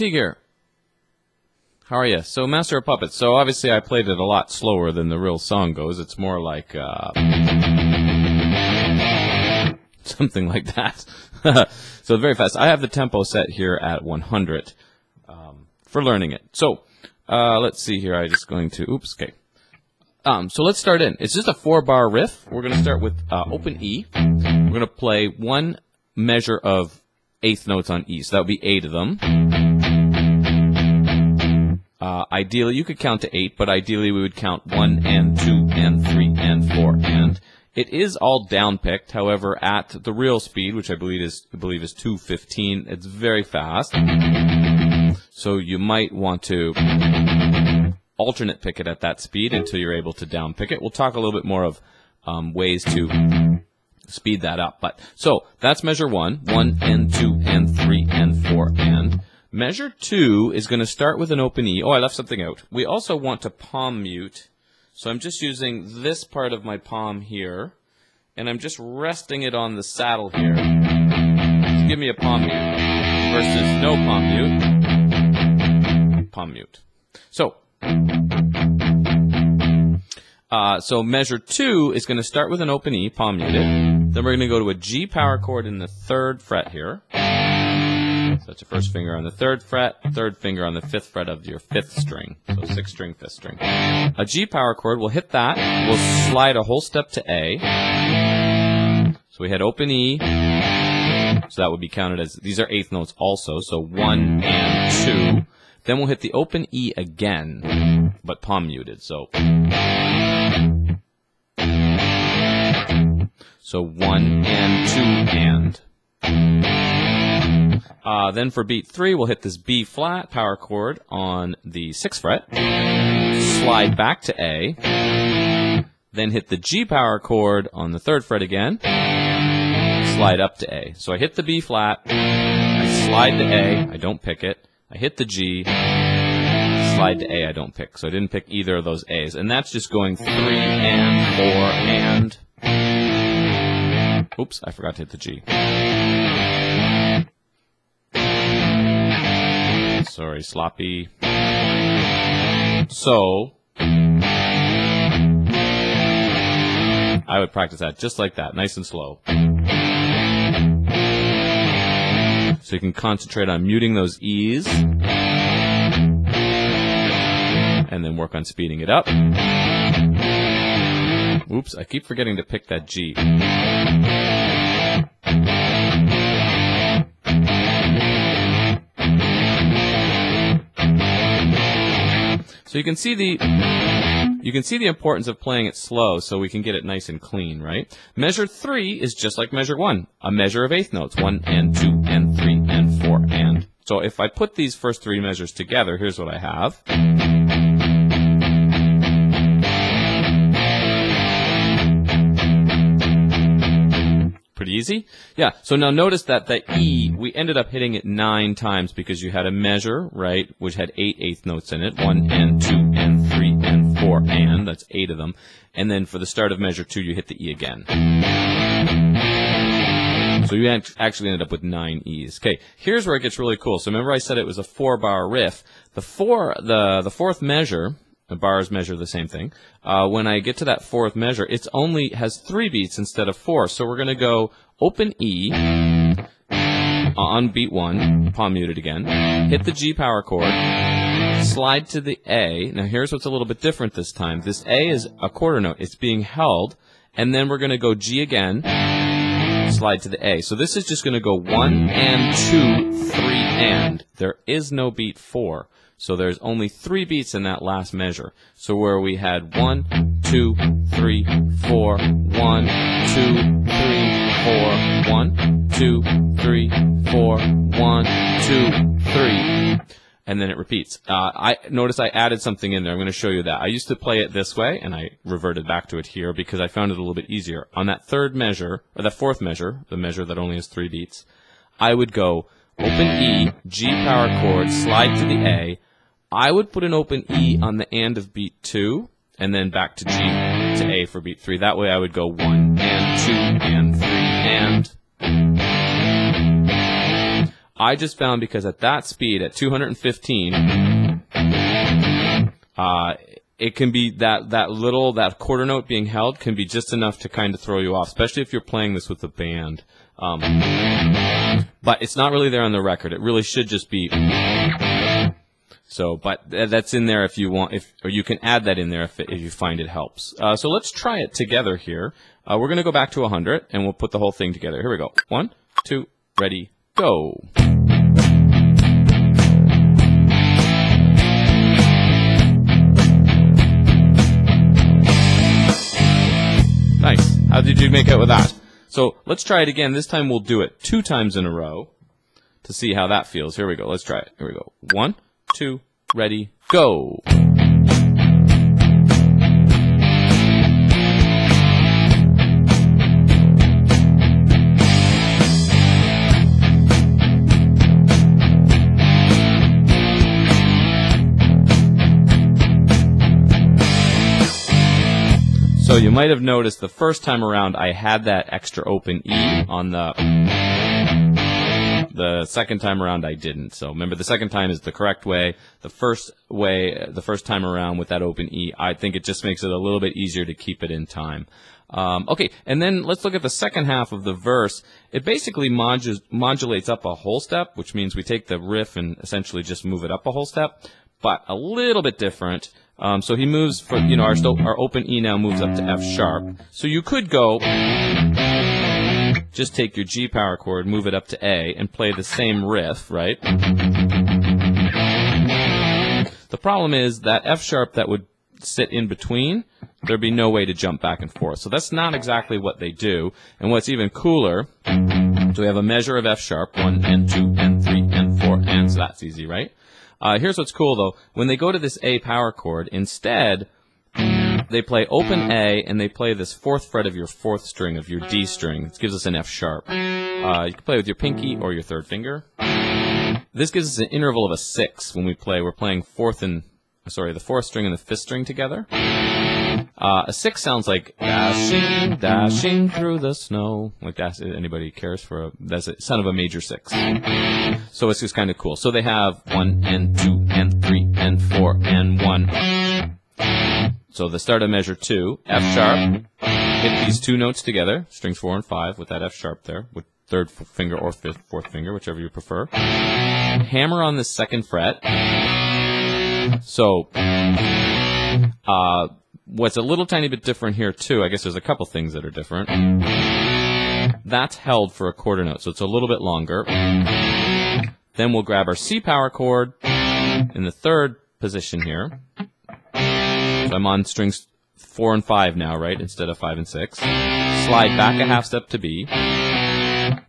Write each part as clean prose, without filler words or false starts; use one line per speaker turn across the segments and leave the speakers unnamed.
Teague here. How are you? So, Master of Puppets. So, obviously, I played it a lot slower than the real song goes. It's more like, something like that. So, very fast. I have the tempo set here at 100 for learning it. So, let's see here. I'm just going to, oops, okay. So let's start in. It's just a 4-bar riff. We're going to start with open E. We're going to play one measure of eighth notes on E. So that would be 8 of them. Ideally, you could count to 8, but ideally we would count 1 and 2 and 3 and 4 and. It is all down-picked. However, at the real speed, which I believe is 2:15, it's very fast. So you might want to alternate pick it at that speed until you're able to down pick it. We'll talk a little bit more of ways to speed that up. But so that's measure 1, 1 and 2 and 3 and 4 and. Measure 2 is going to start with an open E. Oh, I left something out. We also want to palm mute. So I'm just using this part of my palm here, and I'm just resting it on the saddle here. So give me a palm mute versus no palm mute. Palm mute. So measure 2 is going to start with an open E, palm muted. Then we're going to go to a G power chord in the 3rd fret here. So that's your first finger on the 3rd fret, 3rd finger on the 5th fret of your 5th string. So 6th string, 5th string. A G power chord, we'll hit that. We'll slide a whole step to A. So we had open E. So that would be counted as, these are eighth notes also. So 1 and 2. Then we'll hit the open E again, but palm muted. So 1 and 2 and. Then for beat 3, we'll hit this B flat power chord on the 6th fret, slide back to A, then hit the G power chord on the 3rd fret again, slide up to A. So I hit the B flat, I slide to A, I don't pick it, I hit the G, slide to A, I don't pick. So I didn't pick either of those A's. And that's just going 3 and 4 and. Oops, I forgot to hit the G. Sorry, sloppy. So I would practice that just like that, nice and slow. So you can concentrate on muting those E's and then work on speeding it up. Oops, I keep forgetting to pick that G. So you can see the importance of playing it slow so we can get it nice and clean, right? Measure 3 is just like measure 1, a measure of eighth notes, 1 and 2 and 3 and 4 and. So if I put these first 3 measures together, here's what I have. Pretty easy? Yeah, so now notice that the E, we ended up hitting it 9 times because you had a measure, right, which had 8 eighth notes in it, 1 and 2 and 3 and 4 and, that's 8 of them. And then for the start of measure 2, you hit the E again. So you actually ended up with 9 E's. Okay, here's where it gets really cool. So remember I said it was a 4-bar riff. The 4th measure, the bars measure the same thing. When I get to that 4th measure, it's only has 3 beats instead of 4. So we're going to go open E on beat 1, palm muted again, hit the G power chord, slide to the A. Now here's what's a little bit different this time. This A is a quarter note. It's being held, and then we're going to go G again, slide to the A. So this is just going to go 1 and 2, 3 and. There is no beat 4. So there's only 3 beats in that last measure. So where we had 1, 2, 3, 4, 1, 2, 3, 4, 1, 2, 3, 4, 1, 2, 3. And then it repeats. I notice I added something in there. I'm going to show you that. I used to play it this way, and I reverted back to it here because I found it a little bit easier. On that 3rd measure, or that 4th measure, the measure that only has 3 beats, I would go open E, G power chord, slide to the A. I would put an open E on the end of beat 2, and then back to G to A for beat 3. That way I would go 1 and 2 and 3 and. I just found because at that speed, at 215, it can be that quarter note being held can be just enough to kind of throw you off, especially if you're playing this with a band. But it's not really there on the record. It really should just be. So, but that's in there if you want, or you can add that in there if you find it helps. So let's try it together here. We're going to go back to 100, and we'll put the whole thing together. Here we go. 1, 2, ready, go. Nice. How did you make out with that? So let's try it again. This time we'll do it 2 times in a row to see how that feels. Here we go. Let's try it. Here we go. 1, 2, ready, go. So you might have noticed the first time around I had that extra open E on the second time around I didn't. So remember, the second time is the correct way. The first time around with that open E, I think it just makes it a little bit easier to keep it in time. Okay, and then let's look at the second half of the verse. It basically modulates up a whole step, which means we take the riff and essentially just move it up a whole step, but a little bit different. So he moves for, our open E now moves up to F sharp. So you could go, just take your G power chord, move it up to A, and play the same riff, right? The problem is that F sharp that would sit in between, there'd be no way to jump back and forth. So that's not exactly what they do. And what's even cooler, so we have a measure of F sharp, 1 and 2 and 3 and 4, and so that's easy, right? Here's what's cool, though. When they go to this A power chord, instead, they play open A, and they play this 4th fret of your 4th string of your D string. This gives us an F sharp. You can play with your pinky or your 3rd finger. This gives us an interval of a 6 when we play. We're playing the 4th string and the 5th string together. A 6 sounds like dashing, dashing through the snow. Like that. Anybody cares for that's a son of a major 6. So it's just kind of cool. So they have 1 and 2 and 3 and 4 and 1. So the start of measure 2, F sharp, hit these 2 notes together, strings 4 and 5 with that F sharp there, with 3rd finger or 4th finger, whichever you prefer. Hammer on the 2nd fret. So, what's a little tiny bit different here too, I guess there's a couple things that are different. That's held for a quarter note, so it's a little bit longer. Then we'll grab our C power chord in the 3rd position here. So I'm on strings 4 and 5 now, right, instead of 5 and 6. Slide back a half step to B.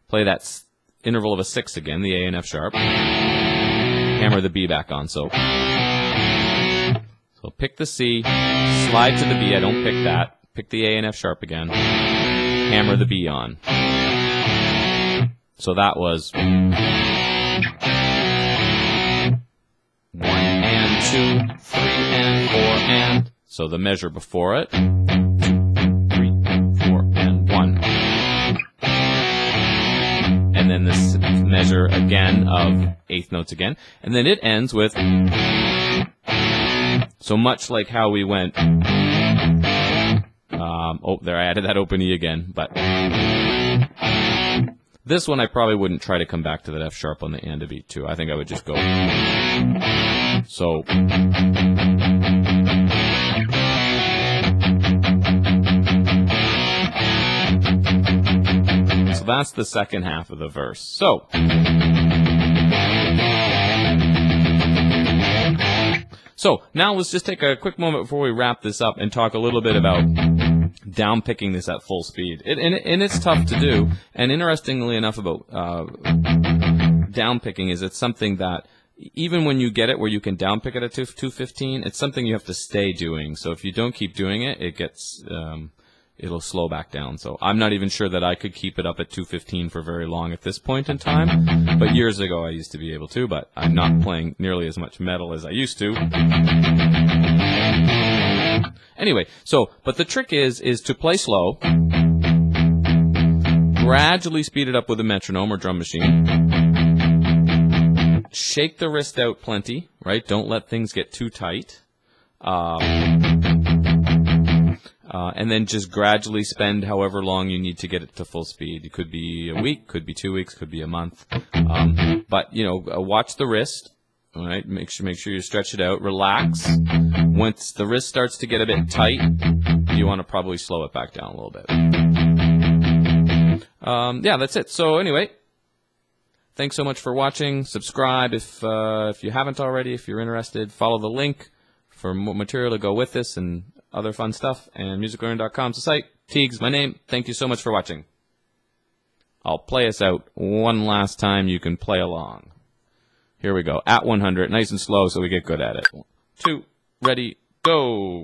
Play that interval of a 6 again, the A and F sharp. Hammer the B back on, so pick the C, slide to the B, I don't pick that, pick the A and F sharp again, hammer the B on. So that was 1 and 2, 3 and 4 and, so the measure before it, 2, 3 and 4 and 1. And then this measure again of 8th notes again, and then it ends with, so much like how we went, oh, there I added that open E again, but this one I probably wouldn't try to come back to that F sharp on the end of E2. I think I would just go, so that's the second half of the verse. So now let's just take a quick moment before we wrap this up and talk a little bit about down picking this at full speed. And it's tough to do. And interestingly enough about down picking is it's something that even when you get it where you can down pick it at 215, it's something you have to stay doing. So if you don't keep doing it, it gets it'll slow back down. So I'm not even sure that I could keep it up at 215 for very long at this point in time. But years ago I used to be able to, but I'm not playing nearly as much metal as I used to. Anyway, but the trick is to play slow, gradually speed it up with a metronome or drum machine, Shake the wrist out plenty, right? Don't let things get too tight. And then just gradually spend however long you need to get it to full speed. It could be a week, could be 2 weeks, could be a month. But, you know, watch the wrist. All right, make sure you stretch it out. Relax. Once the wrist starts to get a bit tight, you want to probably slow it back down a little bit. Yeah, that's it. So anyway, thanks so much for watching. Subscribe if you haven't already. If you're interested, follow the link for more material to go with this and other fun stuff. And musiclearning.com is the site. Teague's my name. Thank you so much for watching. I'll play us out one last time. You can play along. Here we go. At 100, nice and slow so we get good at it. 1, 2, ready, go.